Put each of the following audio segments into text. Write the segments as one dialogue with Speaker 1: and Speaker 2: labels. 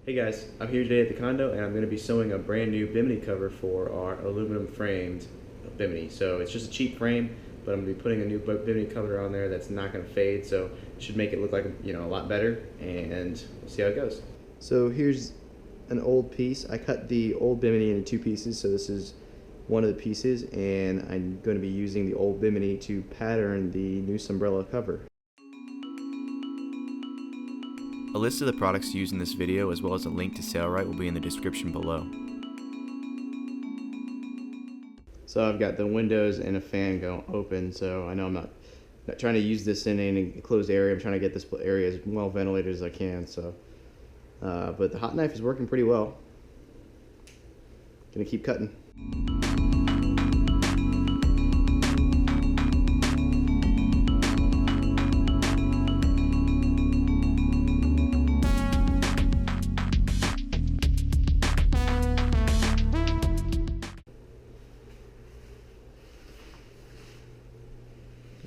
Speaker 1: Hey guys, I'm here today at the condo and I'm going to be sewing a brand new Bimini cover for our aluminum framed Bimini. So it's just a cheap frame, but I'm going to be putting a new Bimini cover on there that's not going to fade, so it should make it look like, a lot better, and we'll see how it goes. So here's an old piece. I cut the old Bimini into two pieces, so this is one of the pieces, and I'm going to be using the old Bimini to pattern the new sunbrella cover.
Speaker 2: A list of the products used in this video, as well as a link to Sailrite, will be in the description below.
Speaker 1: So I've got the windows and a fan going open, so I know I'm not trying to use this in any enclosed area. I'm trying to get this area as well ventilated as I can. So, but the hot knife is working pretty well. Gonna keep cutting.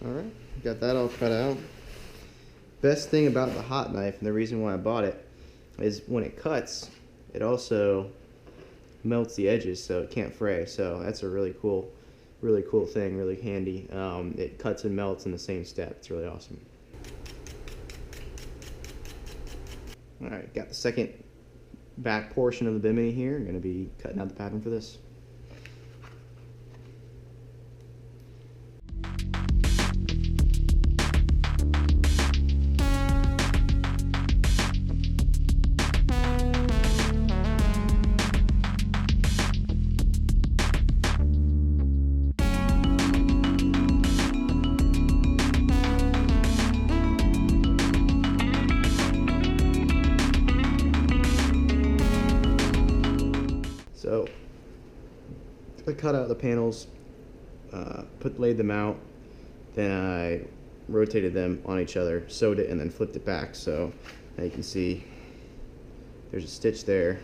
Speaker 1: Alright, got that all cut out. Best thing about the hot knife, and the reason why I bought it, is when it cuts, it also melts the edges so it can't fray. So that's a really cool thing, really handy. It cuts and melts in the same step. It's really awesome. Alright, got the second back portion of the Bimini here. I'm going to be cutting out the pattern for this. So I cut out the panels, laid them out, then I rotated them on each other, sewed it, and then flipped it back. So now you can see there's a stitch there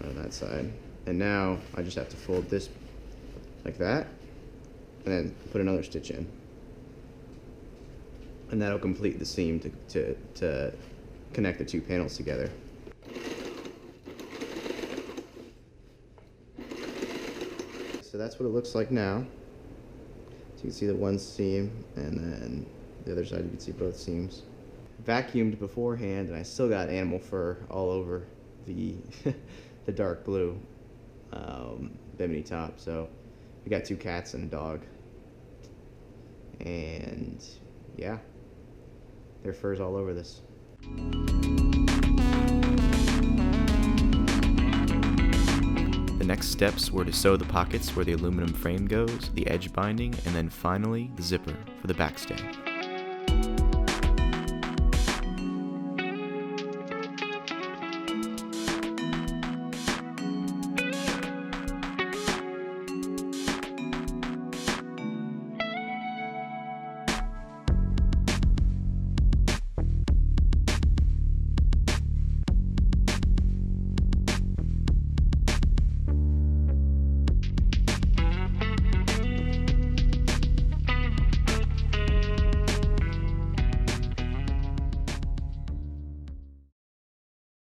Speaker 1: on that side. And now I just have to fold this like that, and then put another stitch in. And that'll complete the seam to connect the two panels together. So that's what it looks like now. So you can see the one seam, and then the other side you can see both seams. Vacuumed beforehand, and I still got animal fur all over the the dark blue Bimini top. So we got two cats and a dog, and yeah, their fur's all over this.
Speaker 2: The next steps were to sew the pockets where the aluminum frame goes, the edge binding, and then finally the zipper for the backstay.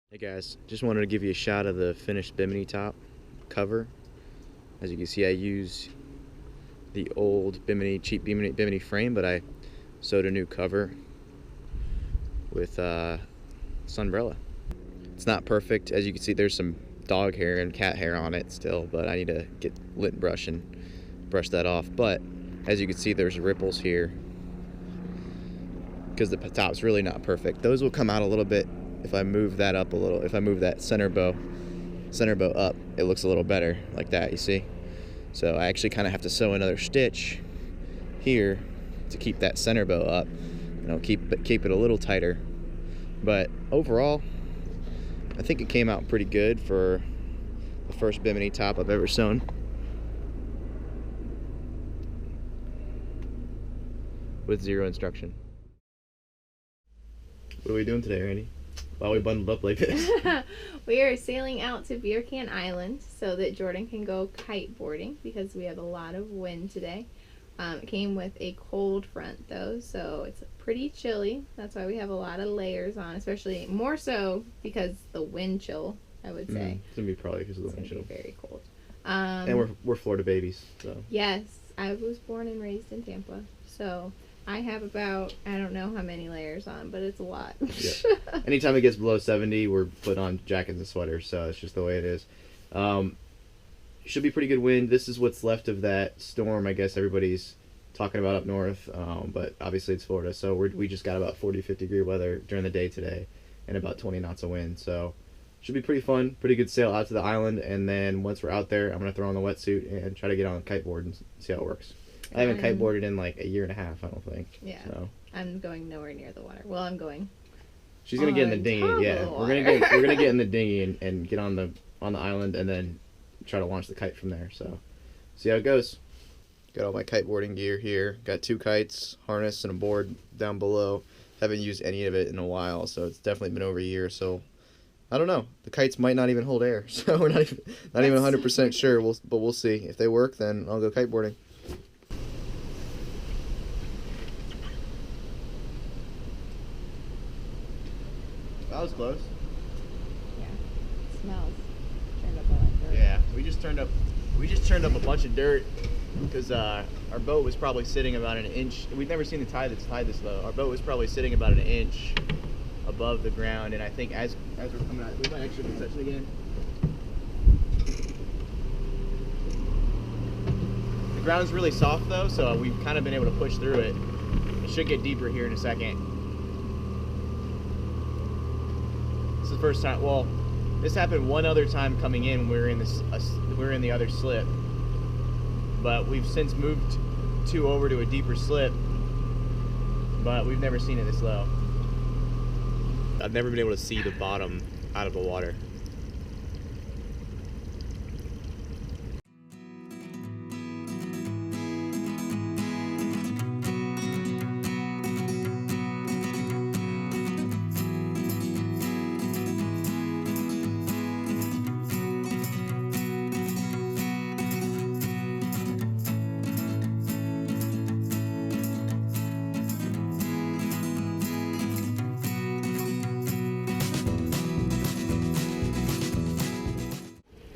Speaker 1: Hey guys, just wanted to give you a shot of the finished Bimini top cover. As you can see, I use the old cheap Bimini frame, but I sewed a new cover with sunbrella. It's not perfect. As you can see, there's some dog hair and cat hair on it still, but I need to get lint brush and brush that off. But as you can see, there's ripples here because the top's really not perfect. Those will come out a little bit if I move that up a little. If I move that center bow up, it looks a little better like that, you see? So I actually kind of have to sew another stitch here to keep that center bow up. Keep it a little tighter. But overall, I think it came out pretty good for the first Bimini top I've ever sewn. With zero instruction. What are we doing today, Randy? While we bundled up like this.
Speaker 3: We are sailing out to Beer Can Island so that Jordan can go kiteboarding because we have a lot of wind today. It came with a cold front though, so it's pretty chilly. That's why we have a lot of layers on, especially more so because the wind chill, I would say.
Speaker 1: It's gonna be probably because of the
Speaker 3: It's
Speaker 1: wind
Speaker 3: gonna
Speaker 1: chill.
Speaker 3: be very cold.
Speaker 1: And we're Florida babies, so.
Speaker 3: Yes, I was born and raised in Tampa, so I have about, I don't know how many layers on, but it's a lot.
Speaker 1: Yeah. Anytime it gets below 70, we're putting on jackets and sweaters, so it's just the way it is. Should be pretty good wind. This is what's left of that storm, I guess everybody's talking about up north, but obviously it's Florida, so we just got about 40, 50 degree weather during the day today and about 20 knots of wind, so should be pretty fun, pretty good sail out to the island, and then once we're out there, I'm going to throw on the wetsuit and try to get on a kiteboard and see how it works. I haven't kiteboarded in like a year and a half, I don't think.
Speaker 3: Yeah.
Speaker 1: So.
Speaker 3: I'm going nowhere near the water. Well, I'm going.
Speaker 1: She's gonna get in the
Speaker 3: on
Speaker 1: dinghy.
Speaker 3: top of
Speaker 1: Yeah,
Speaker 3: the
Speaker 1: we're gonna get in the dinghy and get on the island and then try to launch the kite from there. So, see how it goes. Got all my kiteboarding gear here. Got 2 kites, harness, and a board down below. Haven't used any of it in a while, so it's definitely been over a year. So, I don't know. The kites might not even hold air, so we're not even 100% sure. But we'll see. If they work, then I'll go kiteboarding. That was close.
Speaker 3: Yeah. It smells. Turned up a lot of dirt.
Speaker 1: Yeah, we just turned up a bunch of dirt because our boat was probably sitting about an inch. We've never seen the tide that's tied this low. Our boat was probably sitting about an inch above the ground, and I think as we're coming out, we might actually touch it again. The ground's really soft though, so we've kind of been able to push through it. It should get deeper here in a second. This is the first time. Well, this happened one other time coming in. We were in the other slip, but we've since moved over to a deeper slip. But we've never seen it this low. I've never been able to see the bottom out of the water.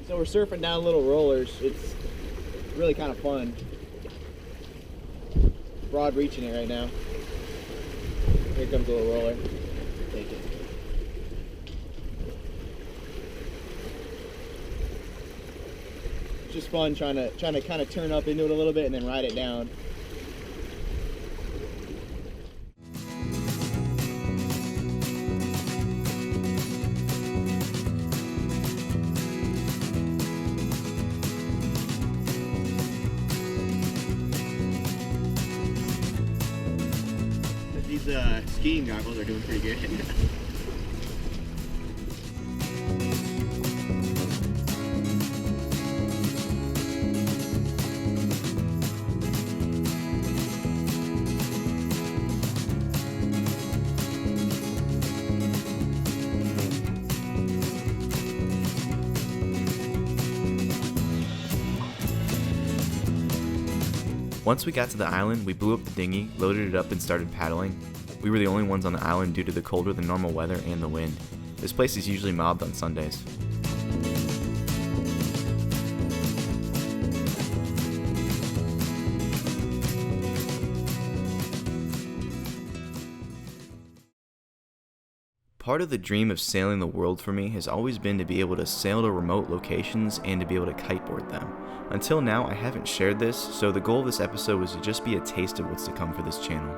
Speaker 1: So we're surfing down little rollers. It's really kind of fun. Broad reaching it right now. Here comes a little roller. Take it. It's just fun trying to kind of turn up into it a little bit and then ride it down. These skiing goggles are doing pretty good.
Speaker 2: Once we got to the island, we blew up the dinghy, loaded it up, and started paddling. We were the only ones on the island due to the colder than normal weather and the wind. This place is usually mobbed on Sundays. Part of the dream of sailing the world for me has always been to be able to sail to remote locations and to be able to kiteboard them. Until now, I haven't shared this, so the goal of this episode was to just be a taste of what's to come for this channel.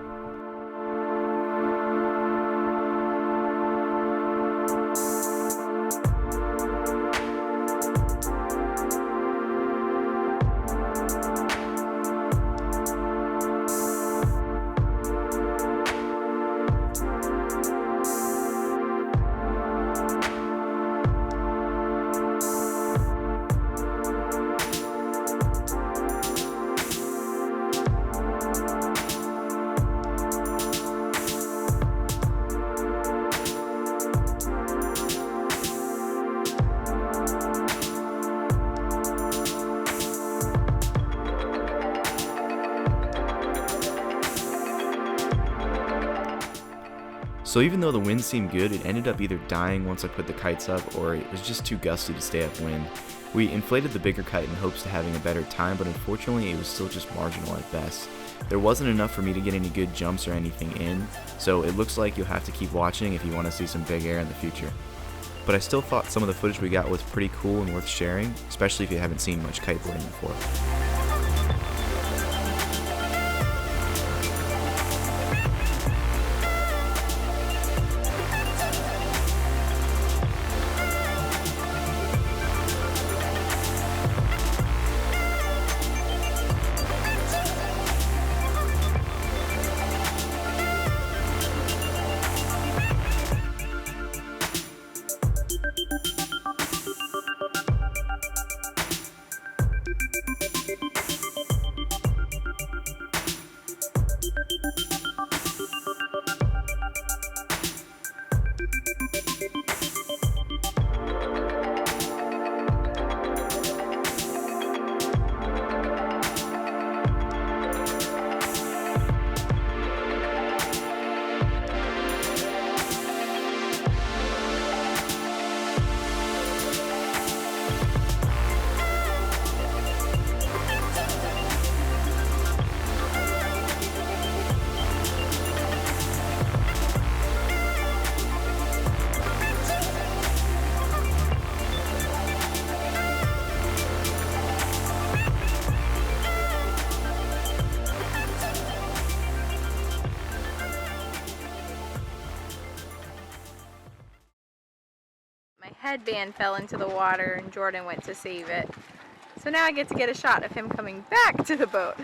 Speaker 2: So even though the wind seemed good, it ended up either dying once I put the kites up, or it was just too gusty to stay upwind. We inflated the bigger kite in hopes of having a better time, but unfortunately it was still just marginal at best. There wasn't enough for me to get any good jumps or anything in, so it looks like you'll have to keep watching if you want to see some big air in the future. But I still thought some of the footage we got was pretty cool and worth sharing, especially if you haven't seen much kiteboarding before.
Speaker 3: My headband fell into the water and Jordan went to save it. So now I get to get a shot of him coming back to the boat.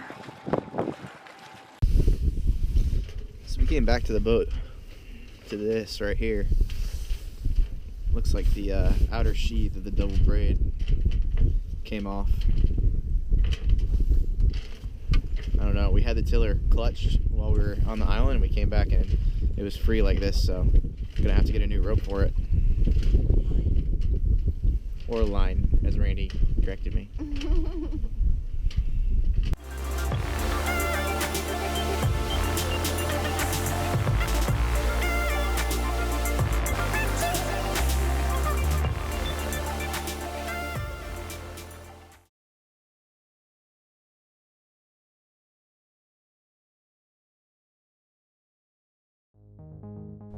Speaker 1: So we came back to the boat, to this right here. Looks like the outer sheath of the double braid came off. I don't know, we had the tiller clutched while we were on the island and we came back and it was free like this, so I'm gonna have to get a new rope for it. Or a line, as Randy directed me.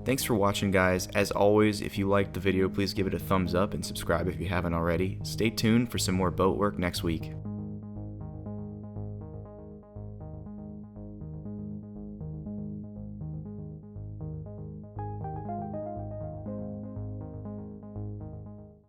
Speaker 2: Thanks for watching, guys. As always, if you liked the video, please give it a thumbs up and subscribe if you haven't already. Stay tuned for some more boat work next week.